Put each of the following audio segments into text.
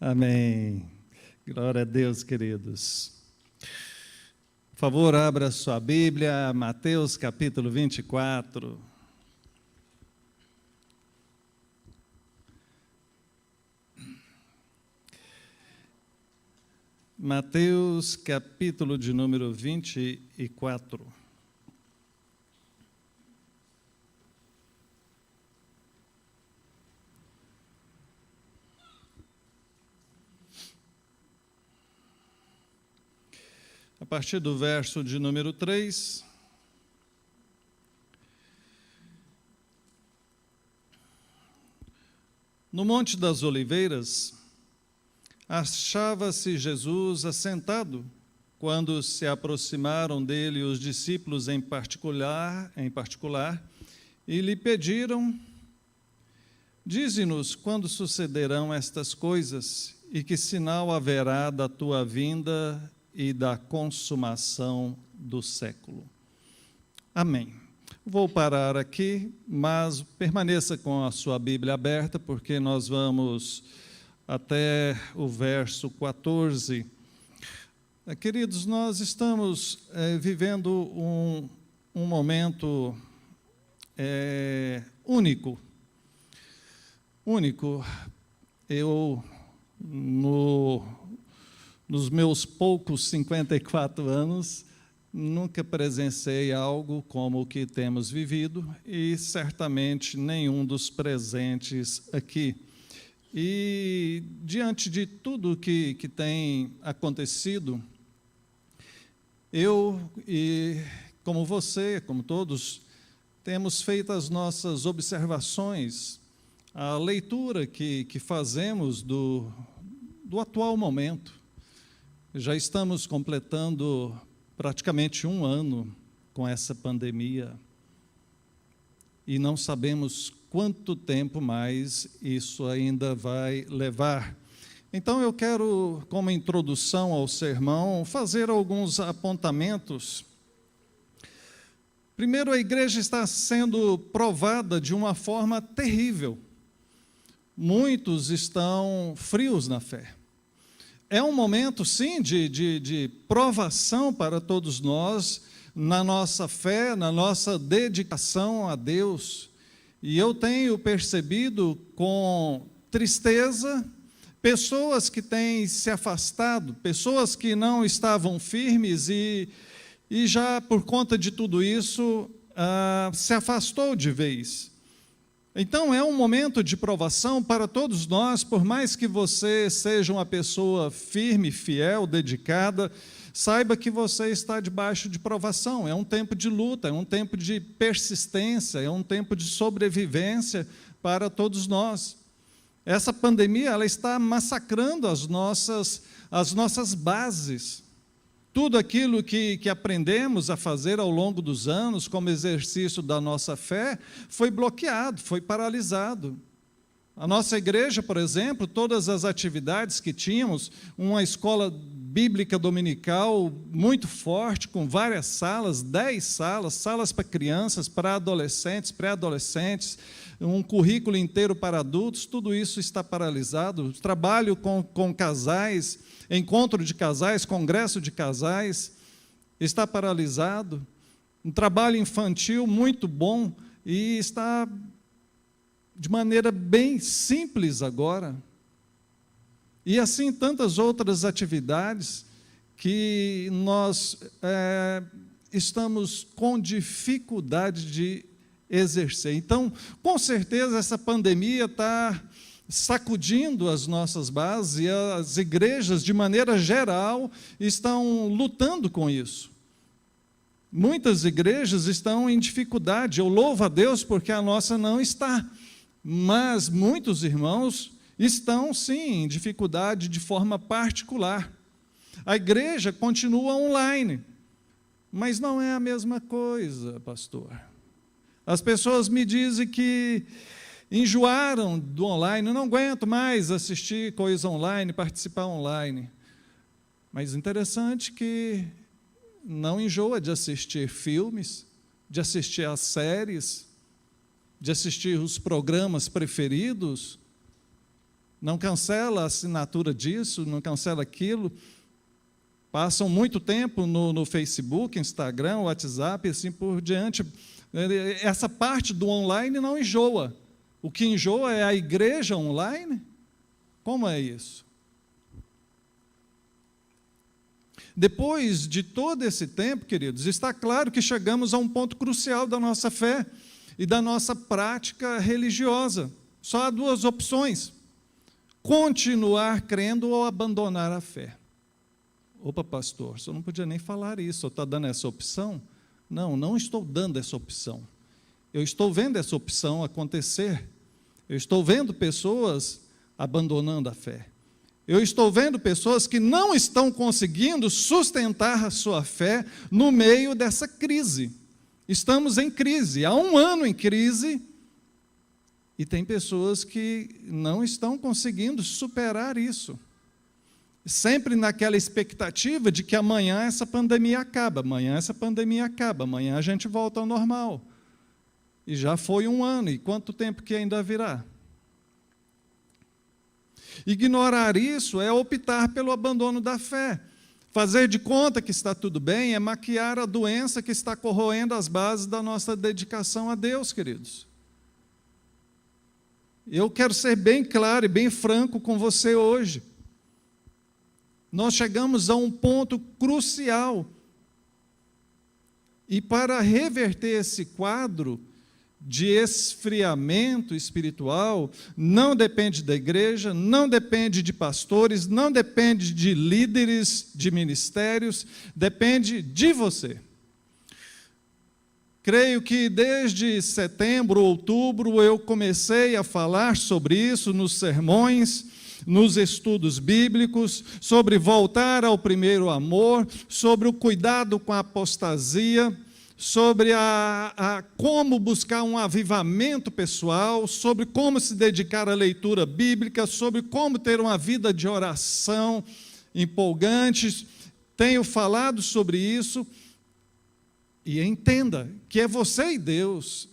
Amém. Glória a Deus, queridos. Por favor, abra sua Bíblia, Mateus capítulo 24. Mateus capítulo de número 24. A partir do verso de número 3, no Monte das Oliveiras, achava-se Jesus assentado, quando se aproximaram dele os discípulos em particular, e lhe pediram: dize-nos quando sucederão estas coisas, e que sinal haverá da tua vinda e da consumação do século. Amém. Vou parar aqui, mas permaneça com a sua Bíblia aberta, porque nós vamos até o verso 14. Queridos, nós estamos vivendo um momento único. Eu, nos meus poucos 54 anos, nunca presenciei algo como o que temos vivido e certamente nenhum dos presentes aqui. E diante de tudo que tem acontecido, eu e como você, como todos, temos feito as nossas observações, a leitura que fazemos do atual momento. Já estamos completando praticamente um ano com essa pandemia e não sabemos quanto tempo mais isso ainda vai levar. Então eu quero, como introdução ao sermão, fazer alguns apontamentos. Primeiro, a igreja está sendo provada de uma forma terrível. Muitos estão frios na fé. É um momento, sim, de provação para todos nós, na nossa fé, na nossa dedicação a Deus. E eu tenho percebido com tristeza pessoas que têm se afastado, pessoas que não estavam firmes e já por conta de tudo isso se afastou de vez. Então é um momento de provação para todos nós, por mais que você seja uma pessoa firme, fiel, dedicada, saiba que você está debaixo de provação. É um tempo de luta, é um tempo de persistência, é um tempo de sobrevivência para todos nós. Essa pandemia, ela está massacrando as nossas bases. Tudo aquilo que aprendemos a fazer ao longo dos anos, como exercício da nossa fé, foi bloqueado, foi paralisado. A nossa igreja, por exemplo, todas as atividades que tínhamos, uma escola bíblica dominical muito forte, com várias salas, 10 salas para crianças, para adolescentes, pré-adolescentes, um currículo inteiro para adultos, tudo isso está paralisado. Trabalho com casais, encontro de casais, congresso de casais, está paralisado. Um trabalho infantil muito bom e está de maneira bem simples agora. E assim tantas outras atividades que nós estamos com dificuldade de exercer. Então, com certeza, essa pandemia está sacudindo as nossas bases e as igrejas, de maneira geral, estão lutando com isso. Muitas igrejas estão em dificuldade. Eu louvo a Deus porque a nossa não está. Mas muitos irmãos estão, sim, em dificuldade de forma particular. A igreja continua online, mas não é a mesma coisa, pastor. As pessoas me dizem que enjoaram do online, não aguento mais assistir coisa online, participar online. Mas interessante que não enjoa de assistir filmes, de assistir às séries, de assistir os programas preferidos. não cancela a assinatura disso, não cancela aquilo. Passam muito tempo no Facebook, Instagram, WhatsApp, e assim por diante. Essa parte do online não enjoa. O que enjoa é a igreja online? Como é isso? Depois de todo esse tempo, queridos, está claro que chegamos a um ponto crucial da nossa fé e da nossa prática religiosa. Só há duas opções: continuar crendo ou abandonar a fé. Opa, pastor, o senhor não podia nem falar isso, o senhor está dando essa opção? Não, não estou dando essa opção. Eu estou vendo essa opção acontecer. Eu estou vendo pessoas abandonando a fé. Eu estou vendo pessoas que não estão conseguindo sustentar a sua fé no meio dessa crise. Estamos em crise, há um ano em crise, e tem pessoas que não estão conseguindo superar isso. Sempre naquela expectativa de que amanhã essa pandemia acaba, amanhã essa pandemia acaba, amanhã a gente volta ao normal. E já foi um ano, e quanto tempo que ainda virá? Ignorar isso é optar pelo abandono da fé. Fazer de conta que está tudo bem é maquiar a doença que está corroendo as bases da nossa dedicação a Deus, queridos. Eu quero ser bem claro e bem franco com você hoje. Nós chegamos a um ponto crucial. E para reverter esse quadro de esfriamento espiritual, não depende da igreja, não depende de pastores, não depende de líderes de ministérios, depende de você. Creio que desde setembro, outubro, eu comecei a falar sobre isso nos sermões, nos estudos bíblicos, sobre voltar ao primeiro amor, sobre o cuidado com a apostasia, sobre como buscar um avivamento pessoal, sobre como se dedicar à leitura bíblica, sobre como ter uma vida de oração empolgante. Tenho falado sobre isso, e entenda que é você e Deus.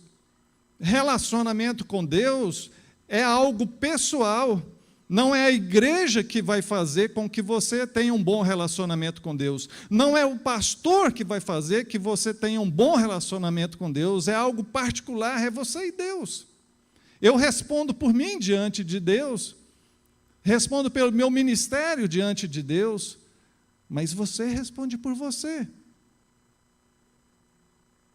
Relacionamento com Deus é algo pessoal. Não é a igreja que vai fazer com que você tenha um bom relacionamento com Deus. Não é o pastor que vai fazer que você tenha um bom relacionamento com Deus. É algo particular, é você e Deus. Eu respondo por mim diante de Deus. Respondo pelo meu ministério diante de Deus. Mas você responde por você.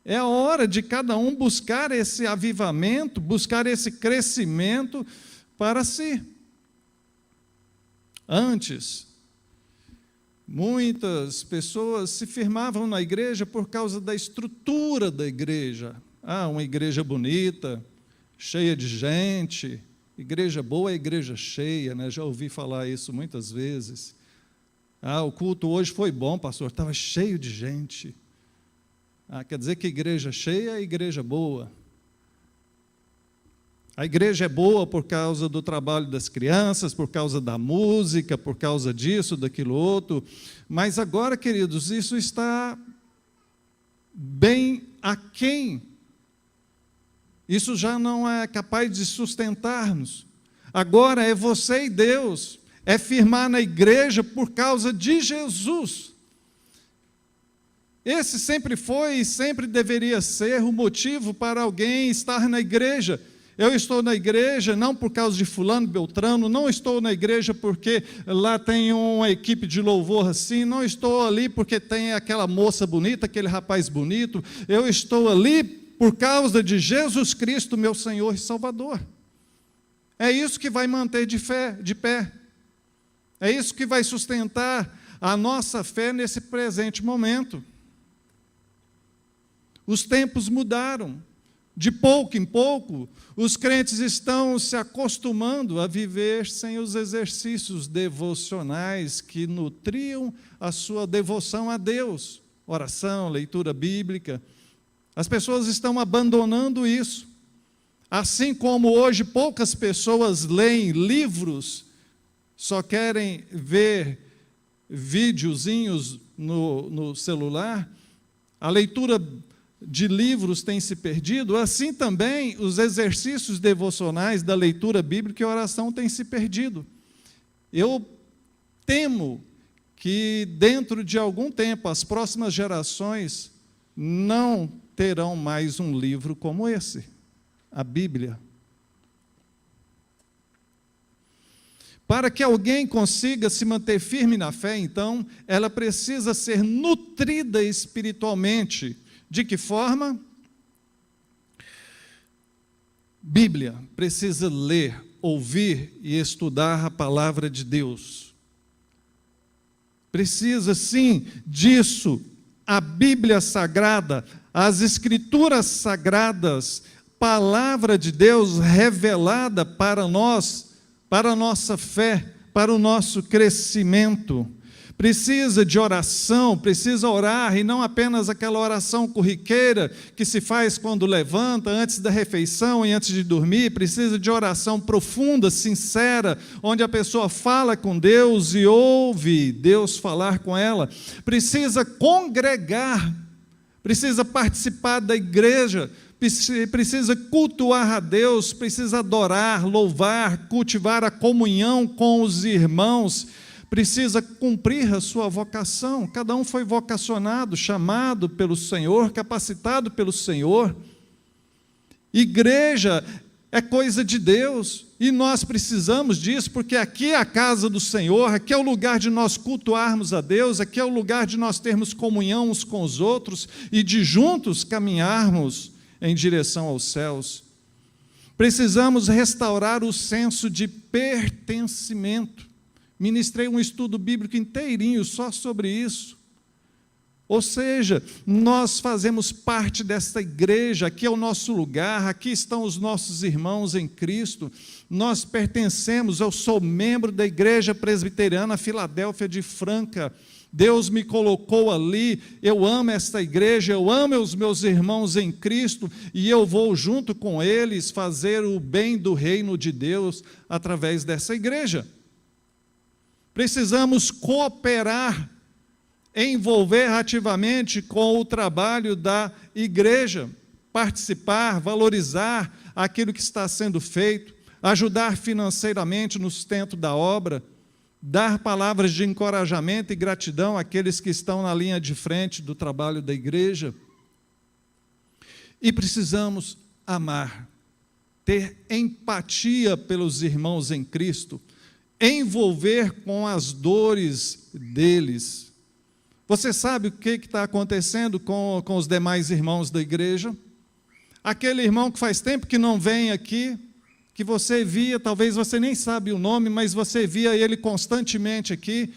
É a hora de cada um buscar esse avivamento, buscar esse crescimento para si. Antes, muitas pessoas se firmavam na igreja por causa da estrutura da igreja. Uma igreja bonita, cheia de gente. Igreja boa é igreja cheia, né? Já ouvi falar isso muitas vezes. O culto hoje foi bom, pastor, estava cheio de gente. Quer dizer que igreja cheia é igreja boa. A igreja é boa por causa do trabalho das crianças, por causa da música, por causa disso, daquilo outro. Mas agora, queridos, isso está bem aquém. Isso já não é capaz de sustentar-nos. Agora é você e Deus. É firmar na igreja por causa de Jesus. Esse sempre foi e sempre deveria ser o motivo para alguém estar na igreja. Eu estou na igreja não por causa de fulano, beltrano, não estou na igreja porque lá tem uma equipe de louvor assim, não estou ali porque tem aquela moça bonita, aquele rapaz bonito, eu estou ali por causa de Jesus Cristo, meu Senhor e Salvador. É isso que vai manter de pé, é isso que vai sustentar a nossa fé nesse presente momento. Os tempos mudaram. De pouco em pouco, os crentes estão se acostumando a viver sem os exercícios devocionais que nutriam a sua devoção a Deus. Oração, leitura bíblica. As pessoas estão abandonando isso. Assim como hoje poucas pessoas leem livros, só querem ver videozinhos no celular, a leitura de livros têm se perdido, assim também os exercícios devocionais da leitura bíblica e oração têm se perdido. Eu temo que dentro de algum tempo as próximas gerações não terão mais um livro como esse, a Bíblia. Para que alguém consiga se manter firme na fé, então, ela precisa ser nutrida espiritualmente. De que forma? Bíblia, precisa ler, ouvir e estudar a palavra de Deus. Precisa, sim, disso. A Bíblia Sagrada, as Escrituras Sagradas, palavra de Deus revelada para nós, para a nossa fé, para o nosso crescimento. Precisa de oração, precisa orar, e não apenas aquela oração corriqueira que se faz quando levanta, antes da refeição e antes de dormir. Precisa de oração profunda, sincera, onde a pessoa fala com Deus e ouve Deus falar com ela. Precisa congregar, precisa participar da igreja, precisa cultuar a Deus, precisa adorar, louvar, cultivar a comunhão com os irmãos, precisa cumprir a sua vocação. Cada um foi vocacionado, chamado pelo Senhor, capacitado pelo Senhor. Igreja é coisa de Deus, e nós precisamos disso, porque aqui é a casa do Senhor, aqui é o lugar de nós cultuarmos a Deus, aqui é o lugar de nós termos comunhão uns com os outros, e de juntos caminharmos em direção aos céus. Precisamos restaurar o senso de pertencimento. Ministrei um estudo bíblico inteirinho só sobre isso. Ou seja, nós fazemos parte desta igreja, aqui é o nosso lugar, aqui estão os nossos irmãos em Cristo, nós pertencemos, eu sou membro da Igreja Presbiteriana Filadélfia de Franca, Deus me colocou ali, eu amo esta igreja, eu amo os meus irmãos em Cristo, e eu vou junto com eles fazer o bem do reino de Deus através dessa igreja. Precisamos cooperar, envolver ativamente com o trabalho da igreja, participar, valorizar aquilo que está sendo feito, ajudar financeiramente no sustento da obra, dar palavras de encorajamento e gratidão àqueles que estão na linha de frente do trabalho da igreja. E precisamos amar, ter empatia pelos irmãos em Cristo, envolver com as dores deles. Você sabe o que está acontecendo com os demais irmãos da igreja? Aquele irmão que faz tempo que não vem aqui, que você via, talvez você nem sabe o nome, mas você via ele constantemente aqui,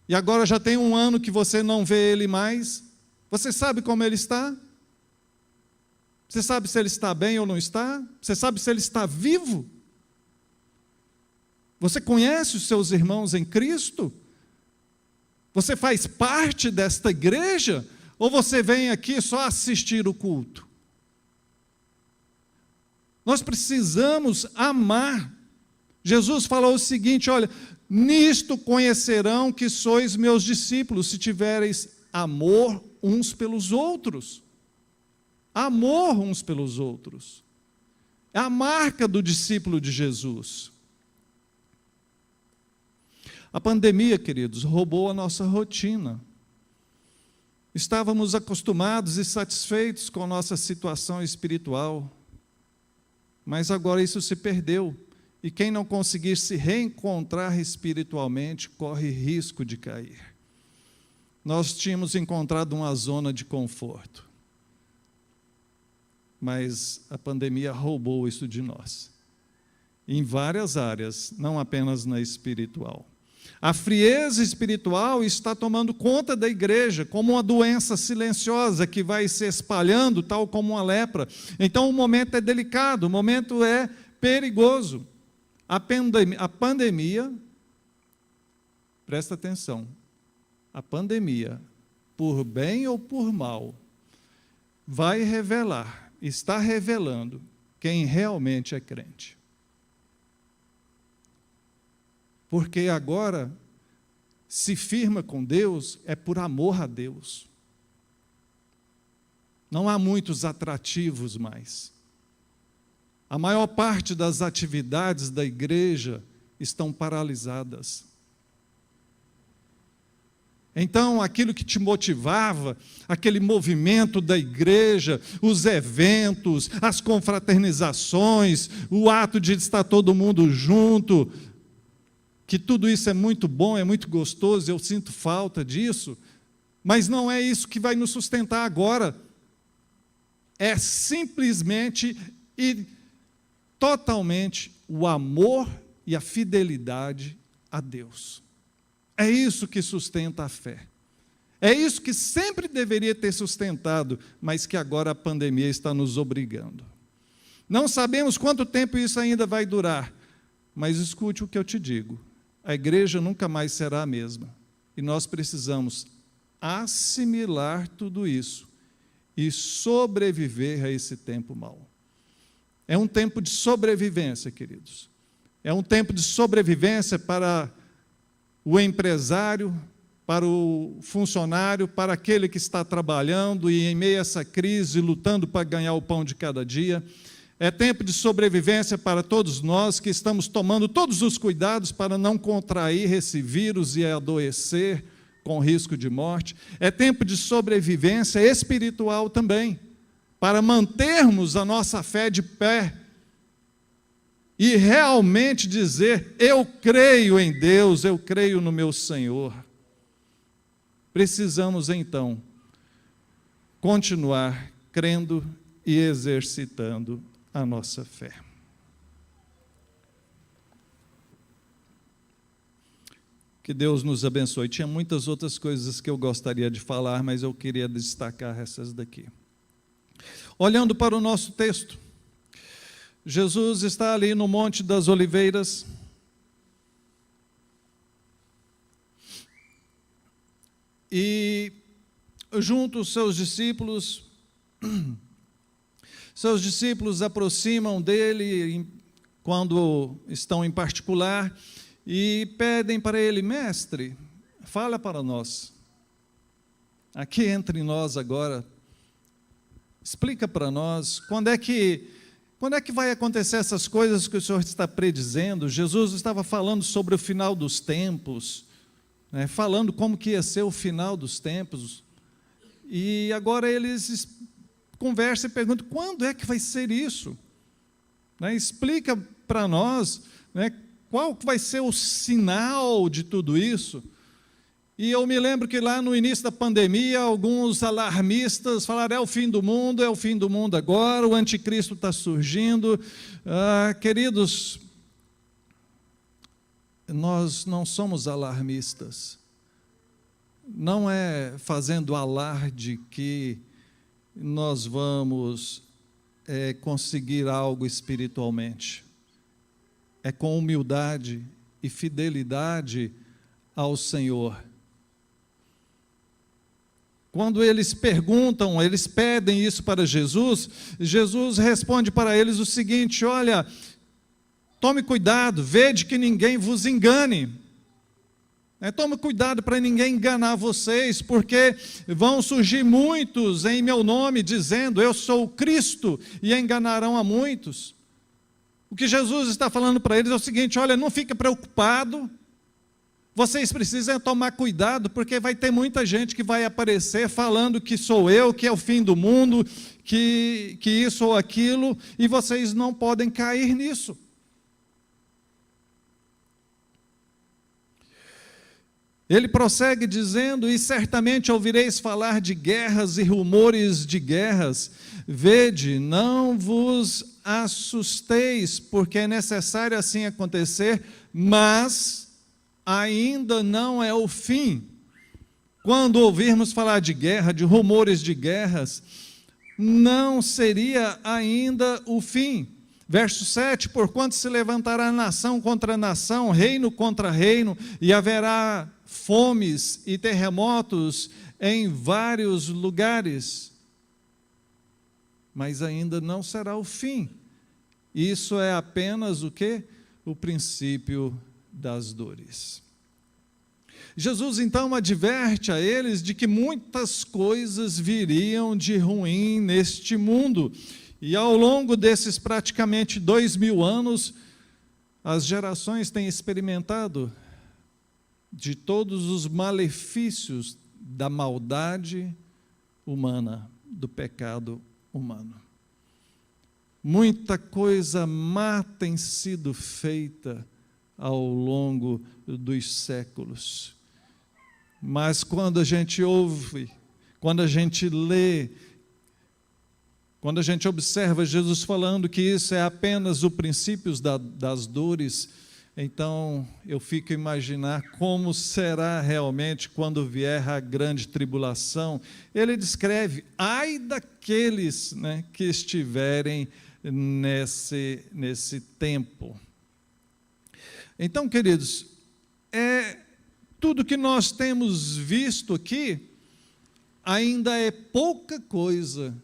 e agora já tem um ano que você não vê ele mais. Você sabe como ele está? Você sabe se ele está bem ou não está? Você sabe se ele está vivo? Você conhece os seus irmãos em Cristo? Você faz parte desta igreja? Ou você vem aqui só assistir o culto? Nós precisamos amar. Jesus falou o seguinte, olha, nisto conhecerão que sois meus discípulos, se tivereis amor uns pelos outros. Amor uns pelos outros. É a marca do discípulo de Jesus. A pandemia, queridos, roubou a nossa rotina. Estávamos acostumados e satisfeitos com a nossa situação espiritual, mas agora isso se perdeu, e quem não conseguir se reencontrar espiritualmente corre risco de cair. Nós tínhamos encontrado uma zona de conforto, mas a pandemia roubou isso de nós, em várias áreas, não apenas na espiritual. A frieza espiritual está tomando conta da igreja, como uma doença silenciosa que vai se espalhando, tal como uma lepra. Então o momento é delicado, o momento é perigoso. A pandemia, presta atenção, a pandemia, por bem ou por mal, vai revelar, está revelando quem realmente é crente. Porque agora, se firma com Deus, é por amor a Deus. Não há muitos atrativos mais. A maior parte das atividades da igreja estão paralisadas. Então, aquilo que te motivava, aquele movimento da igreja, os eventos, as confraternizações, o ato de estar todo mundo junto, que tudo isso é muito bom, é muito gostoso, eu sinto falta disso, mas não é isso que vai nos sustentar agora. É simplesmente e totalmente o amor e a fidelidade a Deus. É isso que sustenta a fé. É isso que sempre deveria ter sustentado, mas que agora a pandemia está nos obrigando. Não sabemos quanto tempo isso ainda vai durar, mas escute o que eu te digo. A igreja nunca mais será a mesma. E nós precisamos assimilar tudo isso e sobreviver a esse tempo mau. É um tempo de sobrevivência, queridos. É um tempo de sobrevivência para o empresário, para o funcionário, para aquele que está trabalhando e em meio a essa crise, lutando para ganhar o pão de cada dia. É tempo de sobrevivência para todos nós que estamos tomando todos os cuidados para não contrair esse vírus e adoecer com risco de morte. É tempo de sobrevivência espiritual também, para mantermos a nossa fé de pé e realmente dizer: eu creio em Deus, eu creio no meu Senhor. Precisamos, então, continuar crendo e exercitando a nossa fé. Que Deus nos abençoe. Tinha muitas outras coisas que eu gostaria de falar, mas eu queria destacar essas daqui. Olhando para o nosso texto, Jesus está ali no Monte das Oliveiras, e junto os seus discípulos aproximam dele quando estão em particular e pedem para ele: mestre, fala para nós, aqui entre nós agora, explica para nós, quando é que vai acontecer essas coisas que o Senhor está predizendo? Jesus estava falando sobre o final dos tempos, né, falando como que ia ser o final dos tempos, e agora eles conversam e perguntam: quando é que vai ser isso? Né, explica para nós, né, qual vai ser o sinal de tudo isso? E eu me lembro que lá no início da pandemia, alguns alarmistas falaram: é o fim do mundo agora, o anticristo está surgindo. Queridos, nós não somos alarmistas. Não é fazendo alarde que nós vamos conseguir algo espiritualmente. É com humildade e fidelidade ao Senhor. Quando eles perguntam, eles pedem isso para Jesus, Jesus responde para eles o seguinte: olha, tome cuidado, vede que ninguém vos engane. Tome cuidado para ninguém enganar vocês, porque vão surgir muitos em meu nome dizendo: eu sou o Cristo, e enganarão a muitos. O que Jesus está falando para eles é o seguinte: olha, não fique preocupado, vocês precisam tomar cuidado, porque vai ter muita gente que vai aparecer falando que sou eu, que é o fim do mundo, que isso ou aquilo, e vocês não podem cair nisso. Ele prossegue dizendo: e certamente ouvireis falar de guerras e rumores de guerras. Vede, não vos assusteis, porque é necessário assim acontecer, mas ainda não é o fim. Quando ouvirmos falar de guerra, de rumores de guerras, não seria ainda o fim. Verso 7, porquanto se levantará nação contra nação, reino contra reino, e haverá fomes e terremotos em vários lugares. Mas ainda não será o fim. Isso é apenas o quê? O princípio das dores. Jesus então adverte a eles de que muitas coisas viriam de ruim neste mundo. E ao longo desses praticamente 2000 anos, as gerações têm experimentado de todos os malefícios da maldade humana, do pecado humano. Muita coisa má tem sido feita ao longo dos séculos. Mas quando a gente ouve, quando a gente lê, quando a gente observa Jesus falando que isso é apenas o princípio das dores, então eu fico a imaginar como será realmente quando vier a grande tribulação. Ele descreve: ai daqueles, que estiverem nesse tempo. Então, queridos, tudo que nós temos visto aqui ainda é pouca coisa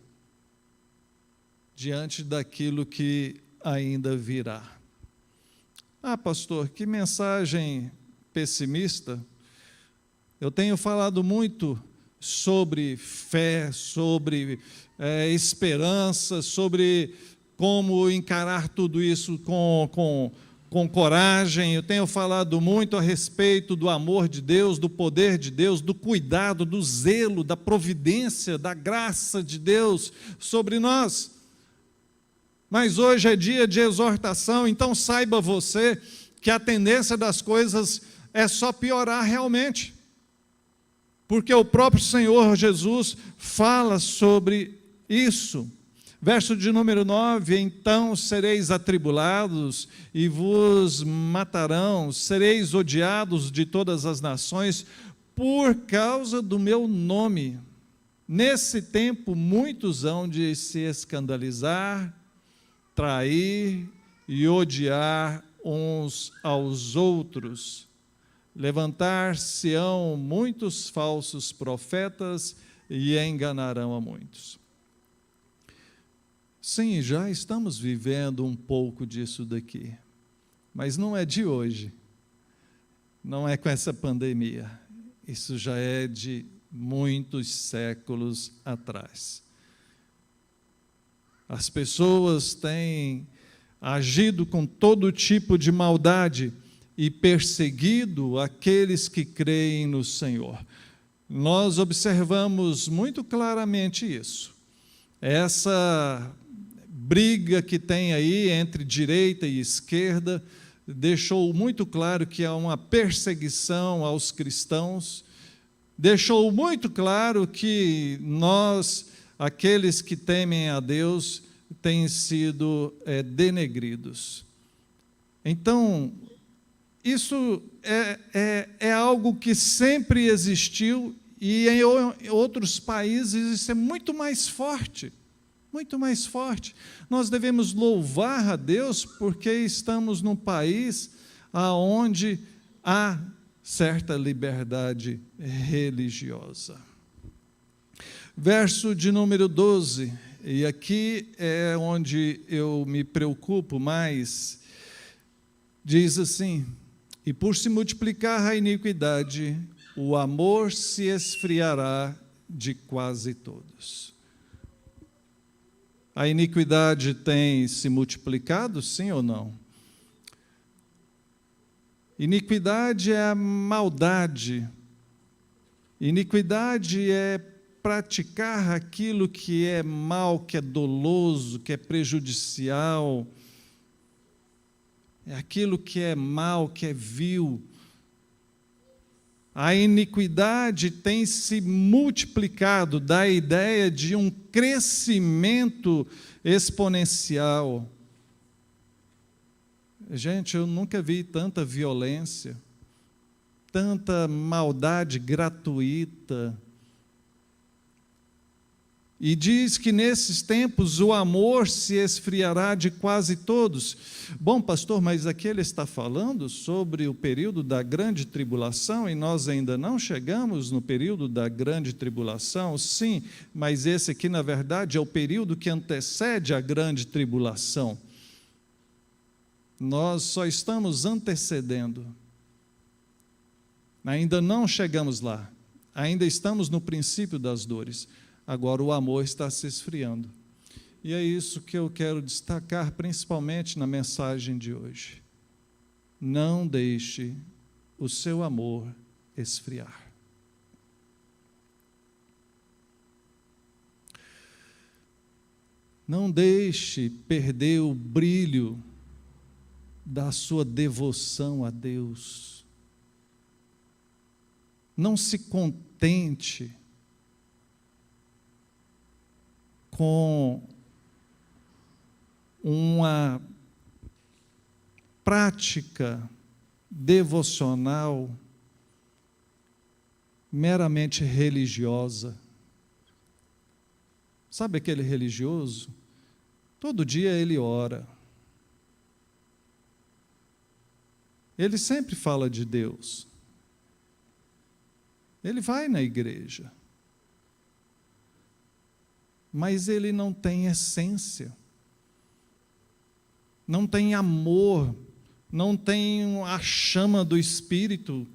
diante daquilo que ainda virá. Ah, pastor, que mensagem pessimista. Eu tenho falado muito sobre fé, sobre esperança, sobre como encarar tudo isso com coragem. Eu tenho falado muito a respeito do amor de Deus, do poder de Deus, do cuidado, do zelo, da providência, da graça de Deus sobre nós. Mas hoje é dia de exortação, então saiba você que a tendência das coisas é só piorar realmente. Porque o próprio Senhor Jesus fala sobre isso. Verso de número 9: então sereis atribulados e vos matarão, sereis odiados de todas as nações por causa do meu nome. Nesse tempo muitos hão de se escandalizar, trair e odiar uns aos outros. Levantar-se-ão muitos falsos profetas e enganarão a muitos. Sim, já estamos vivendo um pouco disso daqui, mas não é de hoje, não é com essa pandemia, isso já é de muitos séculos atrás. As pessoas têm agido com todo tipo de maldade e perseguido aqueles que creem no Senhor. Nós observamos muito claramente isso. Essa briga que tem aí entre direita e esquerda deixou muito claro que há uma perseguição aos cristãos, deixou muito claro que nós, aqueles que temem a Deus, têm sido denegridos. Então, isso é algo que sempre existiu, e em outros países isso é muito mais forte, muito mais forte. Nós devemos louvar a Deus porque estamos num país onde há certa liberdade religiosa. Verso de número 12, e aqui é onde eu me preocupo mais, diz assim: e por se multiplicar a iniquidade, o amor se esfriará de quase todos. A iniquidade tem se multiplicado, sim ou não? Iniquidade é a maldade. Iniquidade é praticar aquilo que é mal, que é doloso, que é prejudicial. É aquilo que é mal, que é vil. A iniquidade tem se multiplicado, dá a ideia de um crescimento exponencial. Gente, eu nunca vi tanta violência, tanta maldade gratuita. E diz que nesses tempos o amor se esfriará de quase todos. Bom, pastor, mas aqui ele está falando sobre o período da grande tribulação, e nós ainda não chegamos no período da grande tribulação? Sim, mas esse aqui, na verdade, é o período que antecede a grande tribulação. Nós só estamos antecedendo. Ainda não chegamos lá. Ainda estamos no princípio das dores. Agora o amor está se esfriando. E é isso que eu quero destacar principalmente na mensagem de hoje. Não deixe o seu amor esfriar. Não deixe perder o brilho da sua devoção a Deus. Não se contente com uma prática devocional meramente religiosa. Sabe aquele religioso? Todo dia ele ora. Ele sempre fala de Deus. Ele vai na igreja. Mas ele não tem essência. Não tem amor. Não tem a chama do Espírito.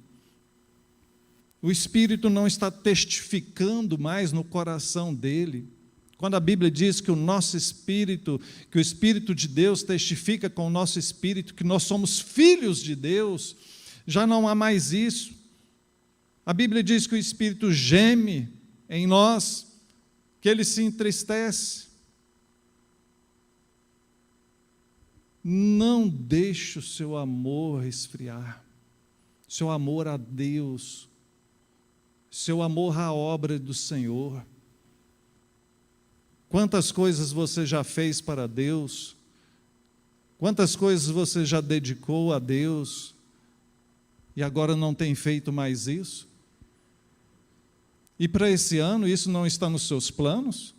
O Espírito não está testificando mais no coração dele. Quando a Bíblia diz que o nosso Espírito, que o Espírito de Deus testifica com o nosso Espírito, que nós somos filhos de Deus, já não há mais isso. A Bíblia diz que o Espírito geme em nós, que ele se entristece. Não deixe o seu amor esfriar, seu amor a Deus, seu amor à obra do Senhor. Quantas coisas você já fez para Deus? Quantas coisas você já dedicou a Deus? E agora não tem feito mais isso? E para esse ano, isso não está nos seus planos?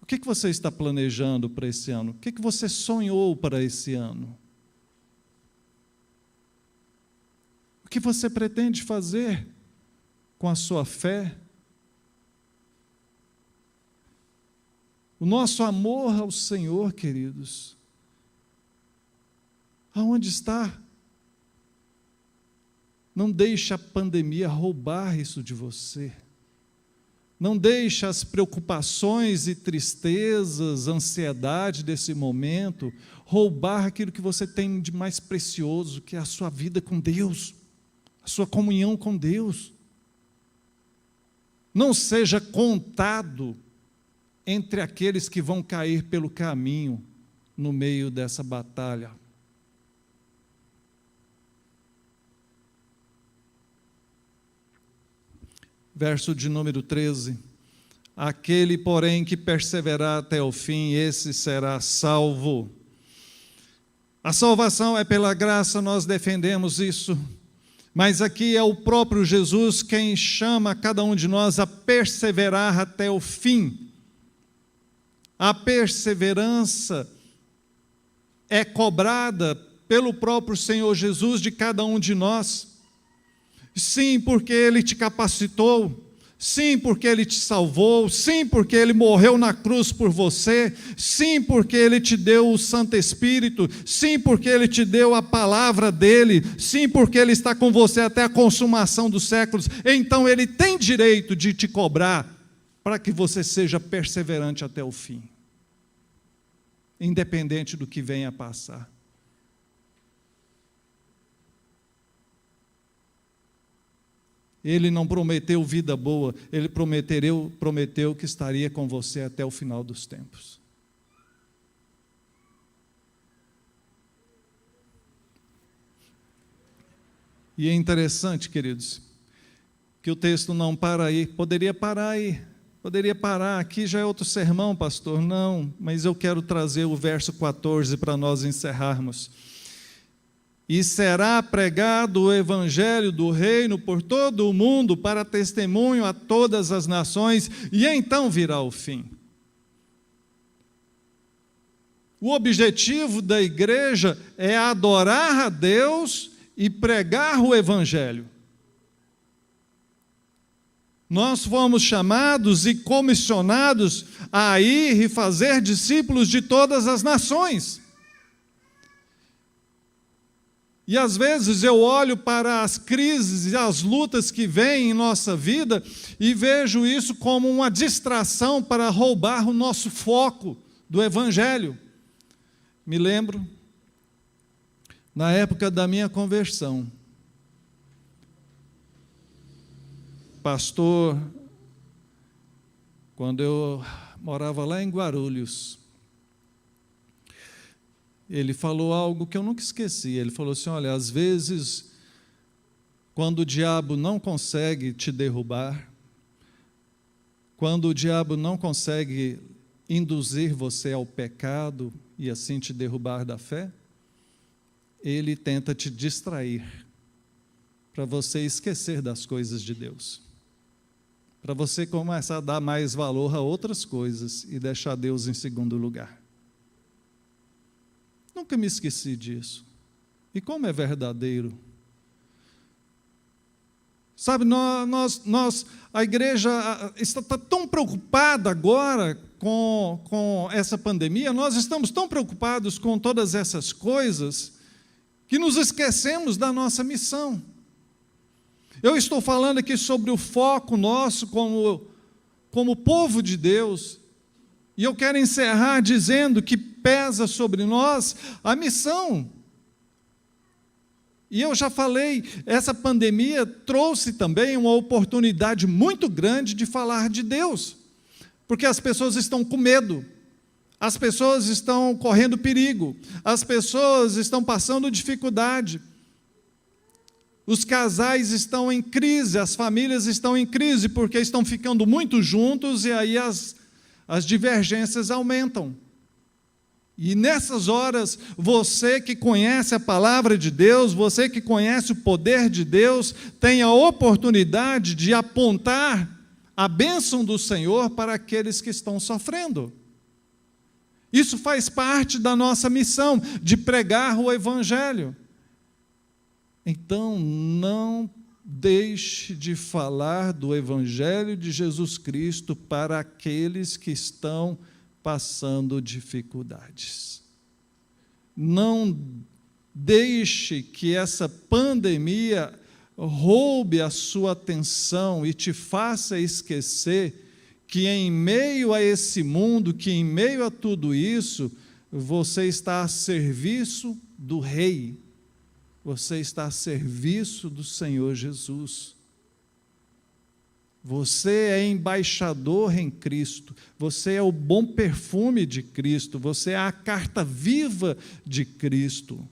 O que você está planejando para esse ano? O que você sonhou para esse ano? O que você pretende fazer com a sua fé? O nosso amor ao Senhor, queridos, aonde está? Não deixe a pandemia roubar isso de você. Não deixe as preocupações e tristezas, ansiedade desse momento, roubar aquilo que você tem de mais precioso, que é a sua vida com Deus, a sua comunhão com Deus. Não seja contado entre aqueles que vão cair pelo caminho no meio dessa batalha. Verso de número 13. Aquele, porém, que perseverar até o fim, esse será salvo. A salvação é pela graça, nós defendemos isso. Mas aqui é o próprio Jesus quem chama cada um de nós a perseverar até o fim. A perseverança é cobrada pelo próprio Senhor Jesus de cada um de nós. Sim, porque Ele te capacitou. Sim, porque Ele te salvou. Sim, porque Ele morreu na cruz por você. Sim, porque Ele te deu o Santo Espírito. Sim, porque Ele te deu a palavra dEle. Sim, porque Ele está com você até a consumação dos séculos. Então Ele tem direito de te cobrar para que você seja perseverante até o fim, independente do que venha a passar. Ele não prometeu vida boa, Ele prometeu que estaria com você até o final dos tempos. E é interessante, queridos, que o texto não para aí. Poderia parar aí, poderia parar, aqui já é outro sermão, pastor. Não, mas eu quero trazer o verso 14 para nós encerrarmos. E será pregado o evangelho do reino por todo o mundo para testemunho a todas as nações, e então virá o fim. O objetivo da igreja é adorar a Deus e pregar o evangelho. Nós fomos chamados e comissionados a ir e fazer discípulos de todas as nações. E às vezes eu olho para as crises e as lutas que vêm em nossa vida e vejo isso como uma distração para roubar o nosso foco do Evangelho. Me lembro, na época da minha conversão, pastor, quando eu morava lá em Guarulhos, ele falou algo que eu nunca esqueci. Ele falou assim: olha, às vezes, quando o diabo não consegue te derrubar, quando o diabo não consegue induzir você ao pecado e assim te derrubar da fé, ele tenta te distrair, para você esquecer das coisas de Deus, para você começar a dar mais valor a outras coisas e deixar Deus em segundo lugar. Nunca me esqueci disso. E como é verdadeiro. Sabe, a igreja está tão preocupada agora com essa pandemia, nós estamos tão preocupados com todas essas coisas, que nos esquecemos da nossa missão. Eu estou falando aqui sobre o foco nosso como povo de Deus, e eu quero encerrar dizendo que pesa sobre nós a missão. E eu já falei, essa pandemia trouxe também uma oportunidade muito grande de falar de Deus, porque as pessoas estão com medo, as pessoas estão correndo perigo, as pessoas estão passando dificuldade, os casais estão em crise, as famílias estão em crise, porque estão ficando muito juntos e aí as divergências aumentam. E nessas horas, você que conhece a palavra de Deus, você que conhece o poder de Deus, tem a oportunidade de apontar a bênção do Senhor para aqueles que estão sofrendo. Isso faz parte da nossa missão, de pregar o Evangelho. Então, não deixe de falar do Evangelho de Jesus Cristo para aqueles que estão passando dificuldades. Não deixe que essa pandemia roube a sua atenção e te faça esquecer que em meio a esse mundo, que em meio a tudo isso, você está a serviço do Rei, você está a serviço do Senhor Jesus. Você é embaixador em Cristo, você é o bom perfume de Cristo, você é a carta viva de Cristo,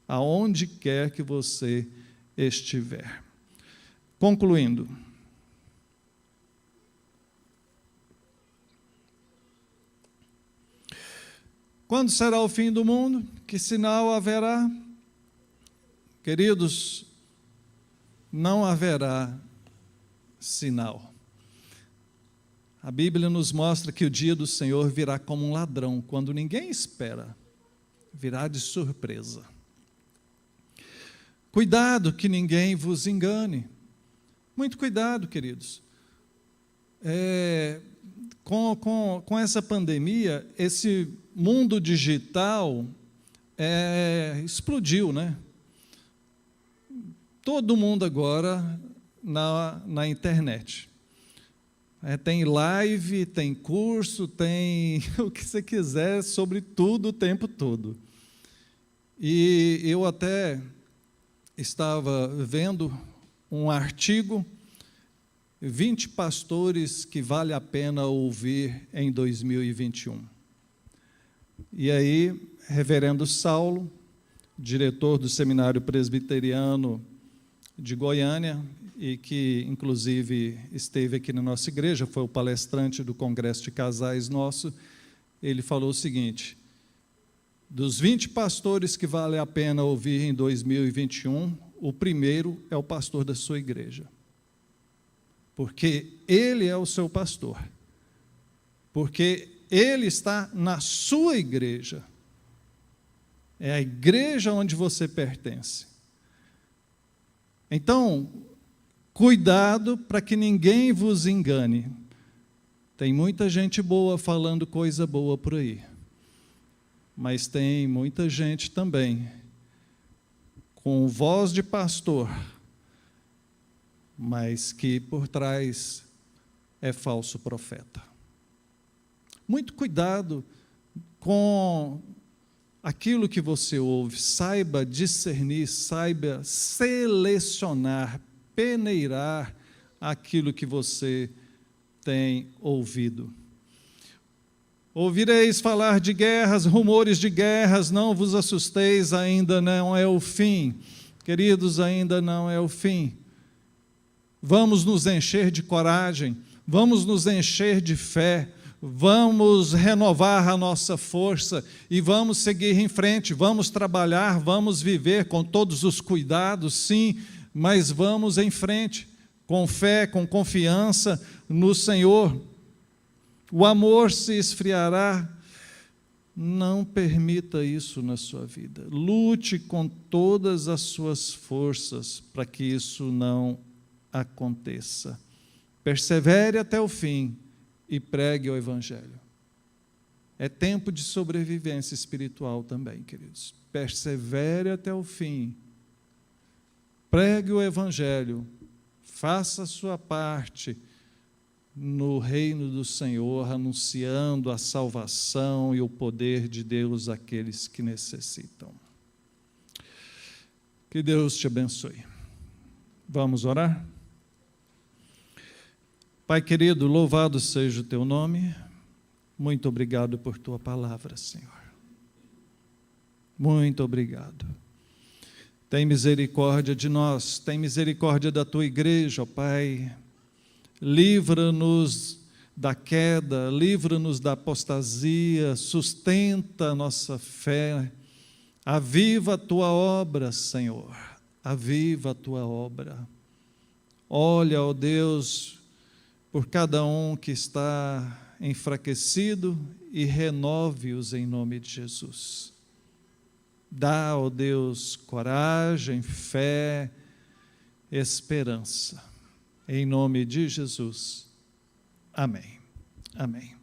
aonde quer que você estiver. Concluindo, quando será o fim do mundo? Que sinal haverá? Queridos, não haverá sinal. A Bíblia nos mostra que o dia do Senhor virá como um ladrão, quando ninguém espera, virá de surpresa. Cuidado que ninguém vos engane. Muito cuidado, queridos. Com essa pandemia, esse mundo digital explodiu, né? Todo mundo agora na internet. Tem live, tem curso, tem o que você quiser sobre tudo o tempo todo. E eu até estava vendo um artigo, 20 pastores que vale a pena ouvir em 2021. E aí, reverendo Saulo, diretor do Seminário Presbiteriano de Goiânia, e que, inclusive, esteve aqui na nossa igreja, foi o palestrante do Congresso de Casais nosso, ele falou o seguinte: dos 20 pastores que vale a pena ouvir em 2021, o primeiro é o pastor da sua igreja. Porque ele é o seu pastor. Porque ele está na sua igreja. É a igreja onde você pertence. Então, cuidado para que ninguém vos engane. Tem muita gente boa falando coisa boa por aí. Mas tem muita gente também com voz de pastor, mas que por trás é falso profeta. Muito cuidado com aquilo que você ouve, saiba discernir, saiba selecionar, peneirar aquilo que você tem ouvido. Ouvireis falar de guerras, rumores de guerras, não vos assusteis, ainda não é o fim. Queridos, ainda não é o fim. Vamos nos encher de coragem, vamos nos encher de fé, vamos renovar a nossa força e vamos seguir em frente, vamos trabalhar, vamos viver com todos os cuidados, sim, mas vamos em frente, com fé, com confiança no Senhor. O amor se esfriará, não permita isso na sua vida. Lute com todas as suas forças para que isso não aconteça. Persevere até o fim e pregue o Evangelho. É tempo de sobrevivência espiritual também, queridos. Persevere até o fim. Pregue o Evangelho. Faça a sua parte no reino do Senhor, anunciando a salvação e o poder de Deus àqueles que necessitam. Que Deus te abençoe. Vamos orar? Pai querido, louvado seja o teu nome. Muito obrigado por tua palavra, Senhor. Muito obrigado. Tem misericórdia de nós, tem misericórdia da tua igreja, ó Pai. Livra-nos da queda, livra-nos da apostasia, sustenta a nossa fé. Aviva a tua obra, Senhor. Aviva a tua obra. Olha, ó Deus, por cada um que está enfraquecido e renove-os em nome de Jesus. Dá, ó Deus, coragem, fé, esperança. Em nome de Jesus. Amém. Amém.